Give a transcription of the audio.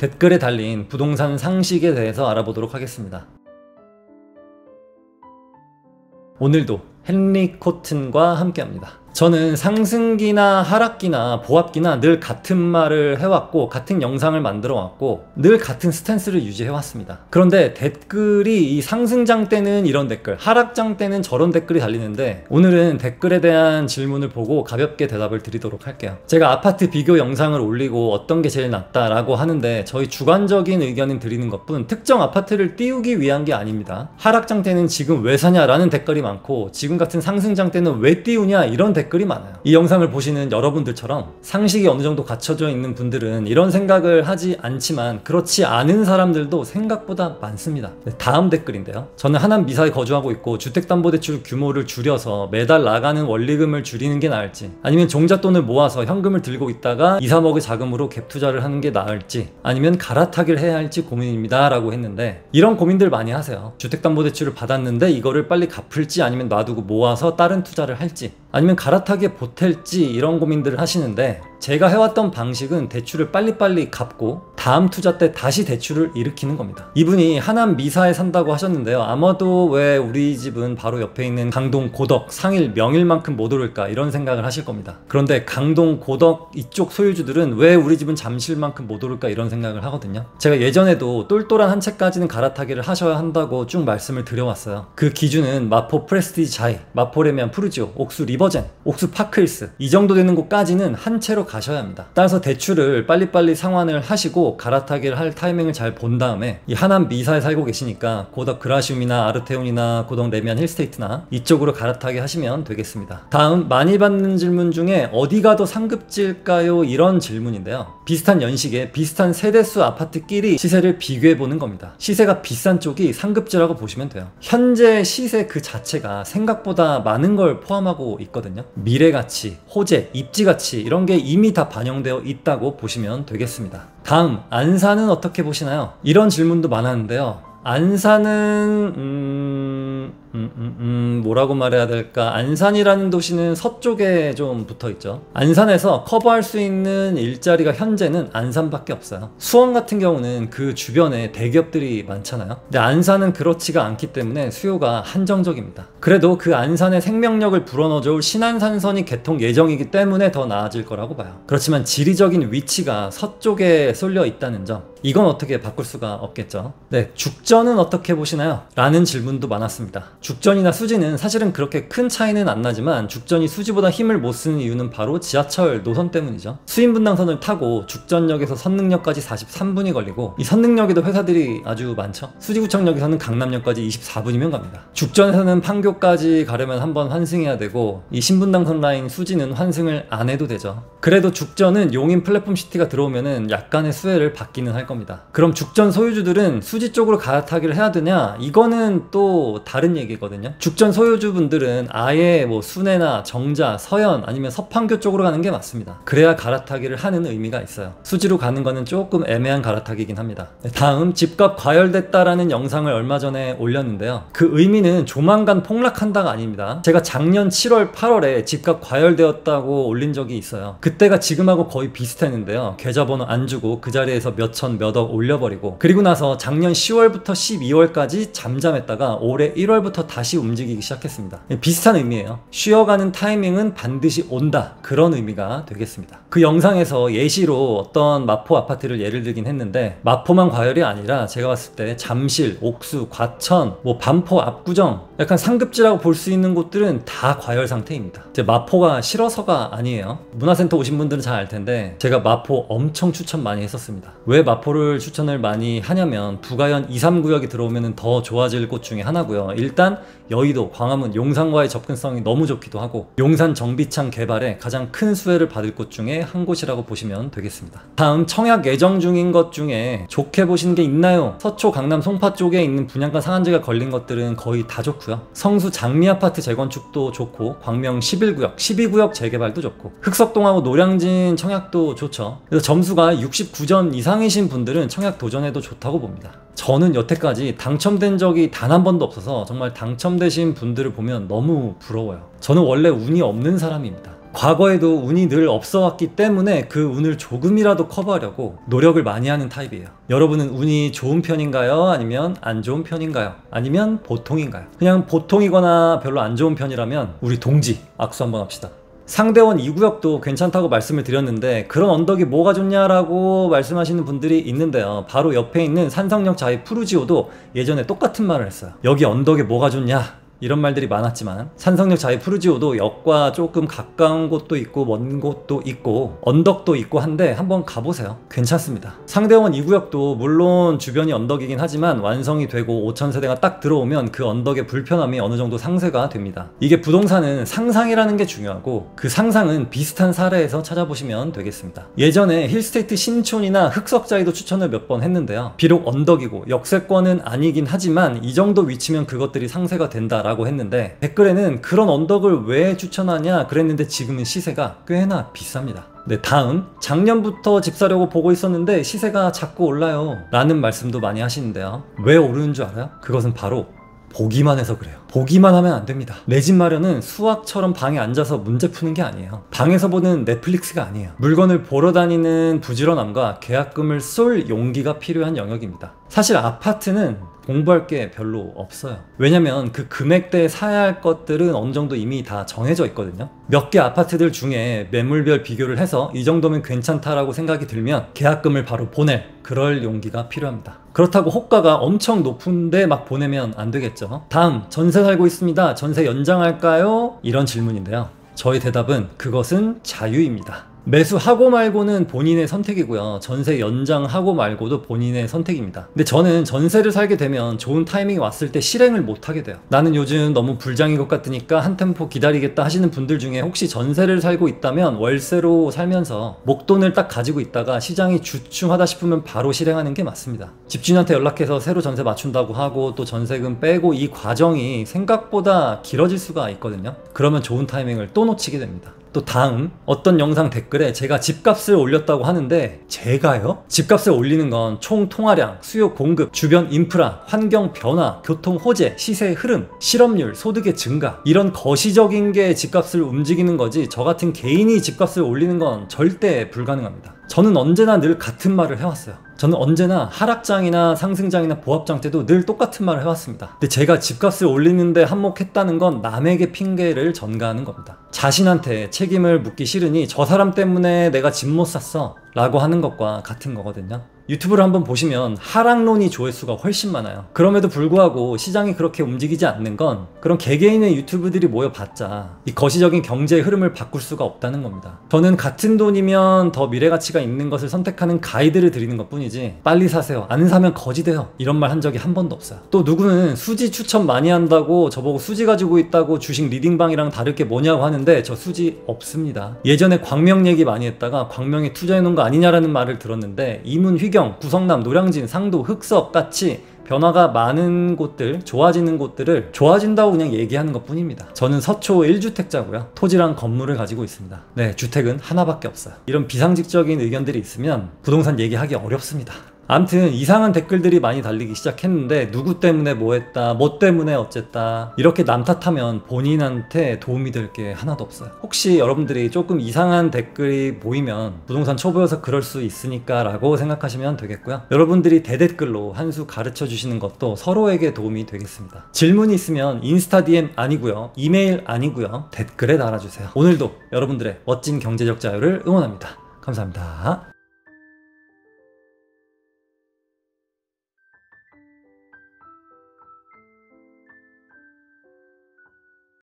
댓글에 달린 부동산 상식에 대해서 알아보도록 하겠습니다. 오늘도 헨리 코튼과 함께합니다. 저는 상승기나 하락기나 보합기나 늘 같은 말을 해왔고 같은 영상을 만들어 왔고 늘 같은 스탠스를 유지해 왔습니다. 그런데 댓글이 이 상승장 때는 이런 댓글, 하락장 때는 저런 댓글이 달리는데 오늘은 댓글에 대한 질문을 보고 가볍게 대답을 드리도록 할게요. 제가 아파트 비교 영상을 올리고 어떤 게 제일 낫다라고 하는데 저희 주관적인 의견을 드리는 것뿐 특정 아파트를 띄우기 위한 게 아닙니다. 하락장 때는 지금 왜 사냐라는 댓글이 많고 지금 같은 상승장 때는 왜 띄우냐 이런 댓글이 많아요. 이 영상을 보시는 여러분들처럼 상식이 어느 정도 갖춰져 있는 분들은 이런 생각을 하지 않지만 그렇지 않은 사람들도 생각보다 많습니다. 다음 댓글인데요. 저는 하남 미사에 거주하고 있고 주택담보대출 규모를 줄여서 매달 나가는 원리금을 줄이는 게 나을지 아니면 종잣돈을 모아서 현금을 들고 있다가 2, 3억의 자금으로 갭 투자를 하는 게 나을지 아니면 갈아타기를 해야 할지 고민입니다 라고 했는데 이런 고민들 많이 하세요. 주택담보대출을 받았는데 이거를 빨리 갚을지 아니면 놔두고 모아서 다른 투자를 할지 아니면 갈아타기에 보탤지 이런 고민들을 하시는데 제가 해왔던 방식은 대출을 빨리빨리 갚고 다음 투자 때 다시 대출을 일으키는 겁니다. 이분이 하남 미사에 산다고 하셨는데요. 아마도 왜 우리 집은 바로 옆에 있는 강동 고덕, 상일, 명일만큼 못 오를까 이런 생각을 하실 겁니다. 그런데 강동 고덕 이쪽 소유주들은 왜 우리 집은 잠실만큼 못 오를까 이런 생각을 하거든요. 제가 예전에도 똘똘한 한 채까지는 갈아타기를 하셔야 한다고 쭉 말씀을 드려왔어요. 그 기준은 마포 프레스티지 자이, 마포 레미안 푸르지오, 옥수 리버젠, 옥수 파크힐스 이 정도 되는 곳까지는 한 채로 가셔야 합니다. 따라서 대출을 빨리빨리 상환을 하시고 갈아타기를 할 타이밍을 잘 본 다음에 이 하남 미사에 살고 계시니까 고덕 그라시움이나 아르테온이나 고덕 레미안 힐스테이트나 이쪽으로 갈아타기 하시면 되겠습니다. 다음 많이 받는 질문 중에 어디가 더 상급지일까요? 이런 질문인데요. 비슷한 연식에 비슷한 세대수 아파트끼리 시세를 비교해 보는 겁니다. 시세가 비싼 쪽이 상급지라고 보시면 돼요. 현재 시세 그 자체가 생각보다 많은 걸 포함하고 있거든요. 미래가치, 호재, 입지가치 이런 게 이미 다 반영되어 있다고 보시면 되겠습니다. 다음, 안산은 어떻게 보시나요? 이런 질문도 많았는데요. 안산은 뭐라고 말해야 될까? 안산이라는 도시는 서쪽에 좀 붙어있죠. 안산에서 커버할 수 있는 일자리가 현재는 안산밖에 없어요. 수원 같은 경우는 그 주변에 대기업들이 많잖아요. 근데 안산은 그렇지가 않기 때문에 수요가 한정적입니다. 그래도 그 안산의 생명력을 불어넣어줄 신안산선이 개통 예정이기 때문에 더 나아질 거라고 봐요. 그렇지만 지리적인 위치가 서쪽에 쏠려 있다는 점, 이건 어떻게 바꿀 수가 없겠죠. 네, 죽전은 어떻게 보시나요? 라는 질문도 많았습니다. 죽전이나 수지는 사실은 그렇게 큰 차이는 안 나지만 죽전이 수지보다 힘을 못 쓰는 이유는 바로 지하철 노선 때문이죠. 수인분당선을 타고 죽전역에서 선릉역까지 43분이 걸리고 이 선릉역에도 회사들이 아주 많죠. 수지구청역에서는 강남역까지 24분이면 갑니다. 죽전에서는 판교까지 가려면 한번 환승해야 되고 이 신분당선 라인 수지는 환승을 안 해도 되죠. 그래도 죽전은 용인 플랫폼시티가 들어오면은 약간의 수혜를 받기는 할 겁니다. 그럼 죽전 소유주들은 수지 쪽으로 갈아타기를 해야 되냐? 이거는 또 다른 얘기거든요. 죽전 소유주분들은 아예 뭐 순회나 정자, 서현 아니면 서판교 쪽으로 가는 게 맞습니다. 그래야 갈아타기를 하는 의미가 있어요. 수지로 가는 거는 조금 애매한 갈아타기이긴 합니다. 다음, 집값 과열됐다라는 영상을 얼마 전에 올렸는데요. 그 의미는 조만간 폭락한다가 아닙니다. 제가 작년 7월, 8월에 집값 과열되었다고 올린 적이 있어요. 그때가 지금하고 거의 비슷했는데요. 계좌번호 안 주고 그 자리에서 몇천 몇억 올려버리고 그리고 나서 작년 10월부터 12월까지 잠잠했다가 올해 1월부터 다시 움직이기 시작했습니다. 비슷한 의미예요. 쉬어가는 타이밍은 반드시 온다, 그런 의미가 되겠습니다. 그 영상에서 예시로 어떤 마포 아파트를 예를 들긴 했는데 마포만 과열이 아니라 제가 봤을 때 잠실, 옥수, 과천, 뭐 반포, 압구정 약간 상급지라고 볼 수 있는 곳들은 다 과열 상태입니다. 이제 마포가 싫어서가 아니에요. 문화센터 오신 분들은 잘 알 텐데 제가 마포 엄청 추천 많이 했었습니다. 왜 마포를 추천을 많이 하냐면 부가현 2, 3구역이 들어오면 더 좋아질 곳 중에 하나고요. 일단 여의도, 광화문, 용산과의 접근성이 너무 좋기도 하고 용산 정비창 개발에 가장 큰 수혜를 받을 곳 중에 한 곳이라고 보시면 되겠습니다. 다음, 청약 예정 중인 것 중에 좋게 보시는 게 있나요? 서초, 강남, 송파 쪽에 있는 분양가 상한제가 걸린 것들은 거의 다 좋고요. 성수 장미아파트 재건축도 좋고 광명 11구역, 12구역 재개발도 좋고 흑석동하고 노량진 청약도 좋죠. 그래서 점수가 69점 이상이신 분들은 청약 도전해도 좋다고 봅니다. 저는 여태까지 당첨된 적이 단 한 번도 없어서 정말 당첨되신 분들을 보면 너무 부러워요. 저는 원래 운이 없는 사람입니다. 과거에도 운이 늘 없어왔기 때문에 그 운을 조금이라도 커버하려고 노력을 많이 하는 타입이에요. 여러분은 운이 좋은 편인가요? 아니면 안 좋은 편인가요? 아니면 보통인가요? 그냥 보통이거나 별로 안 좋은 편이라면 우리 동지 악수 한번 합시다. 상대원 2구역도 괜찮다고 말씀을 드렸는데 그런 언덕이 뭐가 좋냐라고 말씀하시는 분들이 있는데요. 바로 옆에 있는 산성역 자이 푸르지오도 예전에 똑같은 말을 했어요. 여기 언덕에 뭐가 좋냐? 이런 말들이 많았지만 산성역 자이 푸르지오도 역과 조금 가까운 곳도 있고 먼 곳도 있고 언덕도 있고 한데 한번 가보세요. 괜찮습니다. 상대원 2구역도 물론 주변이 언덕이긴 하지만 완성이 되고 5000세대가 딱 들어오면 그 언덕의 불편함이 어느 정도 상쇄가 됩니다. 이게 부동산은 상상이라는 게 중요하고 그 상상은 비슷한 사례에서 찾아보시면 되겠습니다. 예전에 힐스테이트 신촌이나 흑석자이도 추천을 몇 번 했는데요. 비록 언덕이고 역세권은 아니긴 하지만 이 정도 위치면 그것들이 상쇄가 된다 라고 했는데 댓글에는 그런 언덕을 왜 추천하냐 그랬는데 지금은 시세가 꽤나 비쌉니다. 네, 다음 작년부터 집 사려고 보고 있었는데 시세가 자꾸 올라요 라는 말씀도 많이 하시는데요. 왜 오르는 줄 알아요? 그것은 바로 보기만 해서 그래요. 보기만 하면 안 됩니다. 내 집 마련은 수학처럼 방에 앉아서 문제 푸는 게 아니에요. 방에서 보는 넷플릭스가 아니에요. 물건을 보러 다니는 부지런함과 계약금을 쏠 용기가 필요한 영역입니다. 사실 아파트는 공부할 게 별로 없어요. 왜냐면 그 금액대에 사야 할 것들은 어느 정도 이미 다 정해져 있거든요. 몇 개 아파트들 중에 매물별 비교를 해서 이 정도면 괜찮다라고 생각이 들면 계약금을 바로 보낼 그럴 용기가 필요합니다. 그렇다고 호가가 엄청 높은데 막 보내면 안 되겠죠. 다음, 전세 살고 있습니다. 전세 연장할까요? 이런 질문인데요. 저의 대답은 그것은 자유입니다. 매수하고 말고는 본인의 선택이고요. 전세 연장하고 말고도 본인의 선택입니다. 근데 저는 전세를 살게 되면 좋은 타이밍이 왔을 때 실행을 못 하게 돼요. 나는 요즘 너무 불장인 것 같으니까 한 템포 기다리겠다 하시는 분들 중에 혹시 전세를 살고 있다면 월세로 살면서 목돈을 딱 가지고 있다가 시장이 주춤하다 싶으면 바로 실행하는 게 맞습니다. 집주인한테 연락해서 새로 전세 맞춘다고 하고 또 전세금 빼고 이 과정이 생각보다 길어질 수가 있거든요. 그러면 좋은 타이밍을 또 놓치게 됩니다. 또 다음 어떤 영상 댓글에 제가 집값을 올렸다고 하는데 제가요? 집값을 올리는 건 총 통화량, 수요 공급, 주변 인프라, 환경 변화, 교통 호재, 시세의 흐름, 실업률, 소득의 증가 이런 거시적인 게 집값을 움직이는 거지 저 같은 개인이 집값을 올리는 건 절대 불가능합니다. 저는 언제나 늘 같은 말을 해왔어요. 저는 언제나 하락장이나 상승장이나 보합장 때도 늘 똑같은 말을 해왔습니다. 근데 제가 집값을 올리는데 한몫했다는 건 남에게 핑계를 전가하는 겁니다. 자신한테 책임을 묻기 싫으니 저 사람 때문에 내가 집 못 샀어 라고 하는 것과 같은 거거든요. 유튜브를 한번 보시면 하락론이 조회수가 훨씬 많아요. 그럼에도 불구하고 시장이 그렇게 움직이지 않는 건 그런 개개인의 유튜브들이 모여봤자 이 거시적인 경제의 흐름을 바꿀 수가 없다는 겁니다. 저는 같은 돈이면 더 미래가치가 있는 것을 선택하는 가이드를 드리는 것 뿐이지 빨리 사세요, 안 사면 거지 돼요 이런 말 한 적이 한 번도 없어요. 또 누구는 수지 추천 많이 한다고 저보고 수지 가지고 있다고 주식 리딩방이랑 다를 게 뭐냐고 하는데 저 수지 없습니다. 예전에 광명 얘기 많이 했다가 광명에 투자해놓은 거 아니냐라는 말을 들었는데 이문, 휘경, 구성남, 노량진, 상도, 흑석 같이 변화가 많은 곳들, 좋아지는 곳들을 좋아진다고 그냥 얘기하는 것 뿐입니다. 저는 서초 1주택자고요. 토지랑 건물을 가지고 있습니다. 네, 주택은 하나밖에 없어요. 이런 비상식적인 의견들이 있으면 부동산 얘기하기 어렵습니다. 암튼 이상한 댓글들이 많이 달리기 시작했는데 누구 때문에 뭐 했다, 뭐 때문에 어쨌다 이렇게 남 탓하면 본인한테 도움이 될 게 하나도 없어요. 혹시 여러분들이 조금 이상한 댓글이 보이면 부동산 초보여서 그럴 수 있으니까 라고 생각하시면 되겠고요. 여러분들이 대댓글로 한 수 가르쳐 주시는 것도 서로에게 도움이 되겠습니다. 질문이 있으면 인스타 DM 아니고요, 이메일 아니고요, 댓글에 달아주세요. 오늘도 여러분들의 멋진 경제적 자유를 응원합니다. 감사합니다.